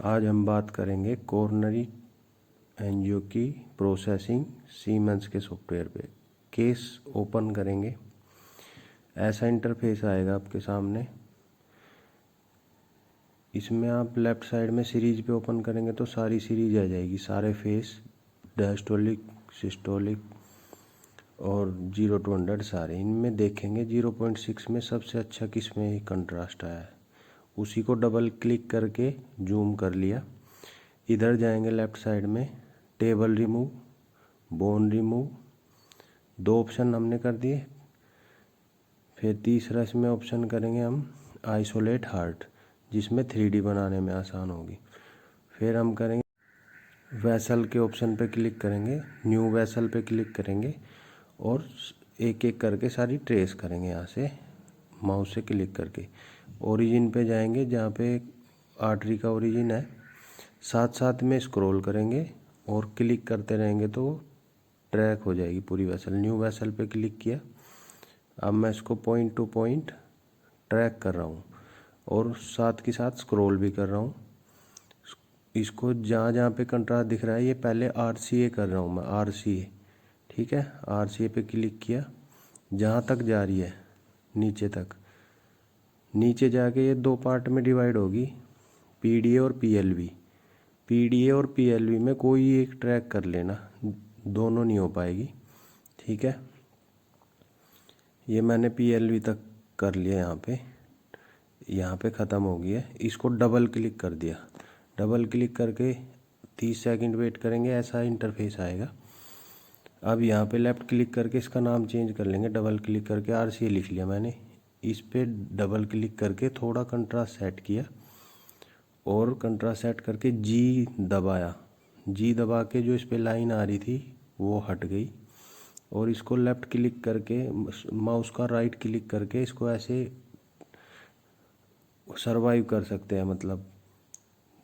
आज हम बात करेंगे कोरोनरी एंजियो की प्रोसेसिंग सीमेंस के सॉफ्टवेयर पे। केस ओपन करेंगे, ऐसा इंटरफेस आएगा आपके सामने। इसमें आप लेफ़्ट साइड में सीरीज पे ओपन करेंगे तो सारी सीरीज आ जाएगी, सारे फेस, डायस्टोलिक, सिस्टोलिक और 0 to 100 सारे। इनमें देखेंगे 0.6 में सबसे अच्छा किस में कंट्रास्ट आया है, उसी को डबल क्लिक करके जूम कर लिया। इधर जाएंगे लेफ़्ट साइड में, table remove, bone remove, 2 option हमने कर दिए। फिर तीसरा इसमें ऑप्शन करेंगे हम आइसोलेट हार्ट, जिसमें 3D बनाने में आसान होगी। फिर हम करेंगे वेसल के ऑप्शन पे क्लिक करेंगे, न्यू वेसल पे क्लिक करेंगे और एक एक करके सारी ट्रेस करेंगे। यहाँ से माउस से क्लिक करके ओरिजिन पे जाएंगे, जहाँ पे आर्टरी का ओरिजिन है। साथ साथ में स्क्रॉल करेंगे और क्लिक करते रहेंगे तो ट्रैक हो जाएगी पूरी वेसल। न्यू वेसल पे क्लिक किया। अब मैं इसको पॉइंट टू पॉइंट ट्रैक कर रहा हूँ और साथ के साथ स्क्रॉल भी कर रहा हूँ। इसको जहाँ जहाँ पे कंट्रास्ट दिख रहा है, ये पहले RCA कर रहा हूँ मैं, RCA, ठीक है। RCA पे क्लिक किया, जहाँ तक जा रही है नीचे तक। नीचे जाके ये 2 पार्ट में डिवाइड होगी, PDA और PLV। PDA और PLV में कोई एक ट्रैक कर लेना, दोनों नहीं हो पाएगी, ठीक है। ये मैंने PLV तक कर लिया, यहाँ पे ख़त्म हो गई है। इसको डबल क्लिक कर दिया, डबल क्लिक करके 30 सेकंड वेट करेंगे, ऐसा इंटरफेस आएगा। अब यहाँ पे लेफ़्ट क्लिक करके इसका नाम चेंज कर लेंगे, डबल क्लिक करके RCA लिख लिया मैंने। इस पे डबल क्लिक करके थोड़ा कंट्रास्ट सेट किया और कंट्रास्ट सेट करके G दबाया। G दबा के जो इस पे लाइन आ रही थी वो हट गई। और इसको लेफ़्ट क्लिक करके, माउस का राइट क्लिक करके इसको ऐसे सरवाइव कर सकते हैं, मतलब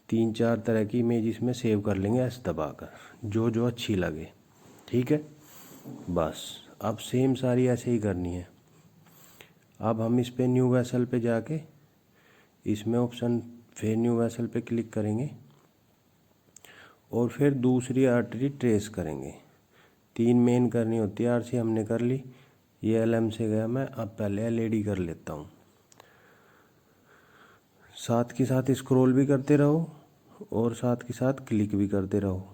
3-4 तरह की इमेज इसमें सेव कर लेंगे ऐसे दबाकर, जो जो अच्छी लगे, ठीक है। बस अब सेम सारी ऐसे ही करनी है। अब हम इस पे न्यू वेसल पे जाके इसमें ऑप्शन, फिर न्यू वेसल पे क्लिक करेंगे और फिर दूसरी आर्टरी ट्रेस करेंगे। 3 मेन करनी होती है, RCA हमने कर ली, ये LM से गया मैं। अब पहले LED कर लेता हूँ। साथ के साथ स्क्रॉल भी करते रहो और साथ के साथ क्लिक भी करते रहो।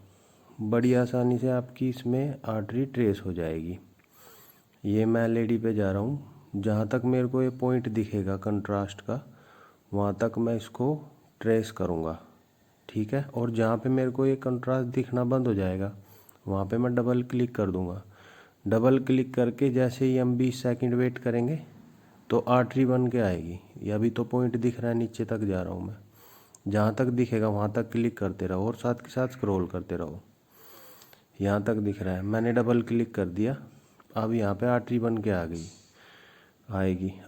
बड़ी आसानी से आपकी इसमें आर्टरी ट्रेस हो जाएगी। ये मैं LED पे जा रहा हूँ, जहाँ तक मेरे को ये पॉइंट दिखेगा कंट्रास्ट का, वहाँ तक मैं इसको ट्रेस करूँगा, ठीक है। और जहाँ पे मेरे को ये कंट्रास्ट दिखना बंद हो जाएगा, वहाँ पे मैं डबल क्लिक कर दूँगा। डबल क्लिक करके जैसे ही हम 20 सेकंड वेट करेंगे तो आर्टरी बन के आएगी। ये अभी तो पॉइंट दिख रहा है, नीचे तक जा रहा हूँ मैं, जहाँ तक दिखेगा वहाँ तक क्लिक करते रहो और साथ के साथ स्क्रॉल करते रहो। यहाँ तक दिख रहा है, मैंने डबल क्लिक कर दिया। अब यहाँ पे आर्टरी बन के आएगी।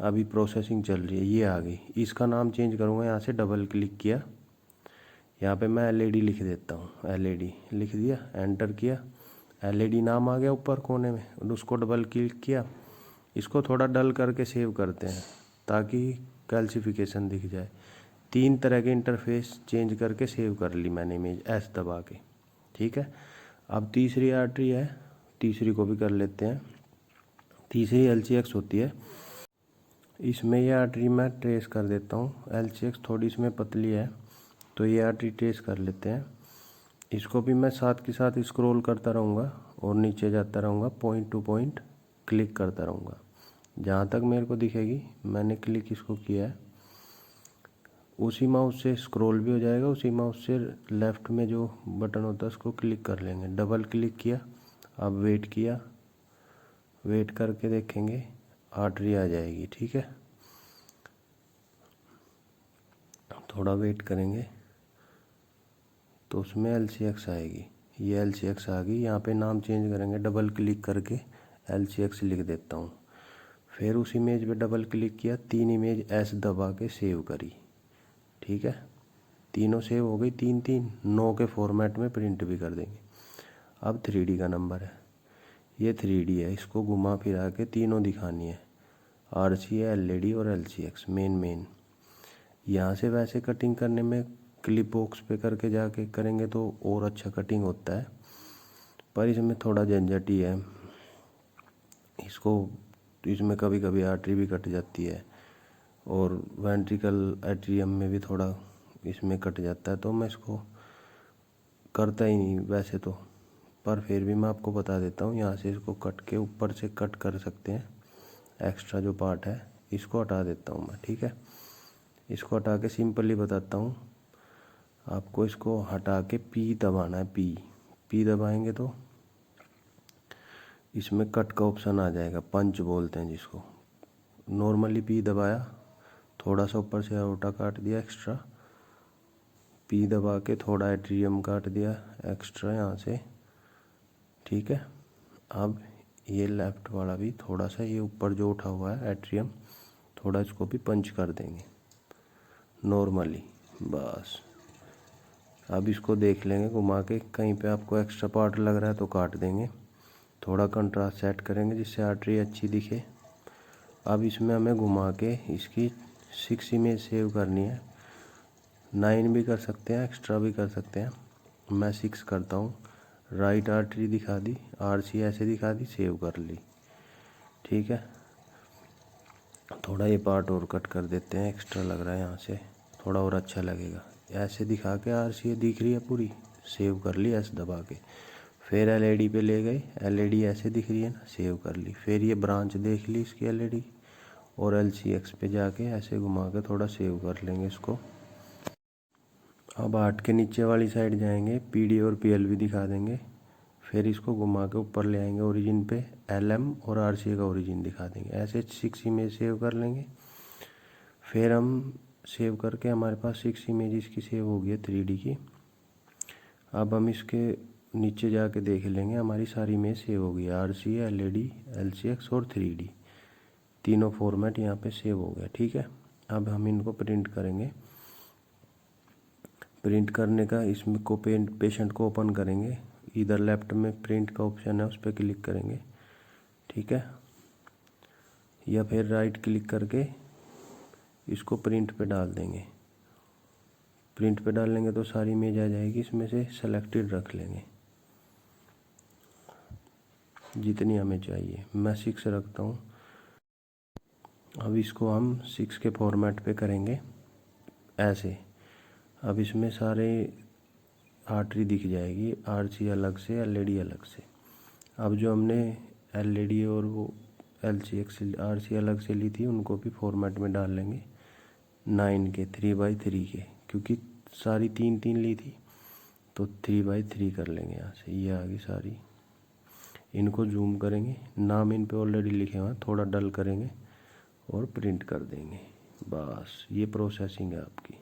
अभी प्रोसेसिंग चल रही है, ये आ गई। इसका नाम चेंज करूँगा, यहाँ से डबल क्लिक किया, यहाँ पे मैं LED लिख देता हूँ। LED लिख दिया, एंटर किया, LED नाम आ गया ऊपर कोने में, उसको डबल क्लिक किया। इसको थोड़ा डल करके सेव करते हैं ताकि कैल्सिफिकेशन दिख जाए। 3 तरह के इंटरफेस चेंज करके सेव कर ली मैंने इमेज, S दबा के, ठीक है। अब तीसरी आर्टरी है, तीसरी को भी कर लेते हैं। तीसरी LCX होती है, इसमें ये आर्टरी मैं ट्रेस कर देता हूँ। LCX थोड़ी इसमें पतली है तो ये आर्टरी ट्रेस कर लेते हैं। इसको भी मैं साथ के साथ स्क्रॉल करता रहूँगा और नीचे जाता रहूँगा, पॉइंट टू पॉइंट क्लिक करता रहूँगा, जहाँ तक मेरे को दिखेगी। मैंने क्लिक इसको किया है, उसी माउस से स्क्रॉल भी हो जाएगा, उसी माउस से लेफ़्ट में जो बटन होता है उसको क्लिक कर लेंगे। डबल क्लिक किया, अब वेट किया, वेट करके देखेंगे आर्टरी आ जाएगी, ठीक है। थोड़ा वेट करेंगे तो उसमें LCX आएगी। ये LCX आ गई। यहाँ पे नाम चेंज करेंगे, डबल क्लिक करके LCX लिख देता हूँ। फिर उस इमेज पे डबल क्लिक किया, 3 इमेज S दबा के सेव करी, ठीक है। तीनों सेव हो गई, 3-3 9 के फॉर्मेट में प्रिंट भी कर देंगे। अब 3D का नंबर है, ये 3D है, इसको घुमा फिरा के तीनों दिखानी है, RCA, LED और LCX मेन। यहाँ से वैसे कटिंग करने में क्लिप बॉक्स पे करके जाके करेंगे तो और अच्छा कटिंग होता है, पर इसमें थोड़ा झंझट ही है। इसमें कभी कभी आर्टरी भी कट जाती है और वेंट्रिकल एट्रियम में भी थोड़ा इसमें कट जाता है, तो मैं इसको करता ही नहीं वैसे तो, पर फिर भी मैं आपको बता देता हूँ। यहाँ से इसको कट के ऊपर से कट कर सकते हैं, एक्स्ट्रा जो पार्ट है इसको हटा देता हूँ मैं, ठीक है। इसको हटा के सिंपली बताता हूँ आपको। इसको हटा के पी दबाना है, पी दबाएंगे तो इसमें कट का ऑप्शन आ जाएगा, पंच बोलते हैं जिसको। नॉर्मली पी दबाया, थोड़ा सा ऊपर से अयोटा काट दिया एक्स्ट्रा, पी दबा के थोड़ा एट्रियम काट दिया एक्स्ट्रा यहाँ से, ठीक है। अब ये लेफ्ट वाला भी थोड़ा सा, ये ऊपर जो उठा हुआ है एट्रियम, थोड़ा इसको भी पंच कर देंगे नॉर्मली, बस। अब इसको देख लेंगे घुमा के, कहीं पे आपको एक्स्ट्रा पार्ट लग रहा है तो काट देंगे। थोड़ा कंट्रास्ट सेट करेंगे जिससे आर्टरी अच्छी दिखे। अब इसमें हमें घुमा के इसकी 6 इमेज सेव करनी है। 9 भी कर सकते हैं, एक्स्ट्रा भी कर सकते हैं। मैं 6 करता हूँ। राइट आर्टरी दिखा दी, आरसी ऐसे दिखा दी, सेव कर ली, ठीक है। थोड़ा ये पार्ट और कट कर देते हैं, एक्स्ट्रा लग रहा है यहाँ से, थोड़ा और अच्छा लगेगा। ऐसे दिखा के आरसी दिख रही है पूरी, सेव कर ली एस दबा के। फिर एलईडी पे ले गए, एलईडी ऐसे दिख रही है ना, सेव कर ली। फिर ये ब्रांच देख ली इसकी एलईडी, और एलसीएक्स पे जाके ऐसे घुमा के थोड़ा सेव कर लेंगे इसको। अब 8 के नीचे वाली साइड जाएंगे, पीडी और पीएलवी दिखा देंगे। फिर इसको घुमा के ऊपर ले आएंगे ओरिजिन पे, एलएम और आरसीए का ओरिजिन दिखा देंगे। ऐसे 6 इमेज सेव कर लेंगे। फिर हम सेव करके, हमारे पास 6 इमेज की सेव हो गई है 3D की। अब हम इसके नीचे जाके देख लेंगे, हमारी सारी इमेज सेव हो गई है, आरसीए, एलईडी, एलसीएक्स और 3D, तीनों फॉर्मेट यहाँ पे सेव हो गया, ठीक है। अब हम इनको प्रिंट करेंगे। प्रिंट करने का, इसमें को पेशेंट को ओपन करेंगे, इधर लेफ्ट में प्रिंट का ऑप्शन है, उस पर क्लिक करेंगे, ठीक है। या फिर राइट क्लिक करके इसको प्रिंट पे डाल देंगे। प्रिंट पे डाल लेंगे तो सारी इमेज आ जाएगी, इसमें से सेलेक्टेड रख लेंगे जितनी हमें चाहिए। मैं 6 रखता हूँ। अब इसको हम 6 के फॉर्मेट पे करेंगे ऐसे। अब इसमें सारे आर्टरी दिख जाएगी, आरसी अलग से, एलईडी अलग से। अब जो हमने एलईडी और वो एलसीएक्स आरसी अलग से ली थी, उनको भी फॉर्मेट में डाल लेंगे 9 के 3x3 के, क्योंकि सारी 3-3 ली थी तो 3x3 कर लेंगे यहाँ से। ये आ गई सारी। इनको जूम करेंगे, नाम इन पे ऑलरेडी लिखे हुए हैं, थोड़ा डल करेंगे और प्रिंट कर देंगे, बस। ये प्रोसेसिंग है आपकी।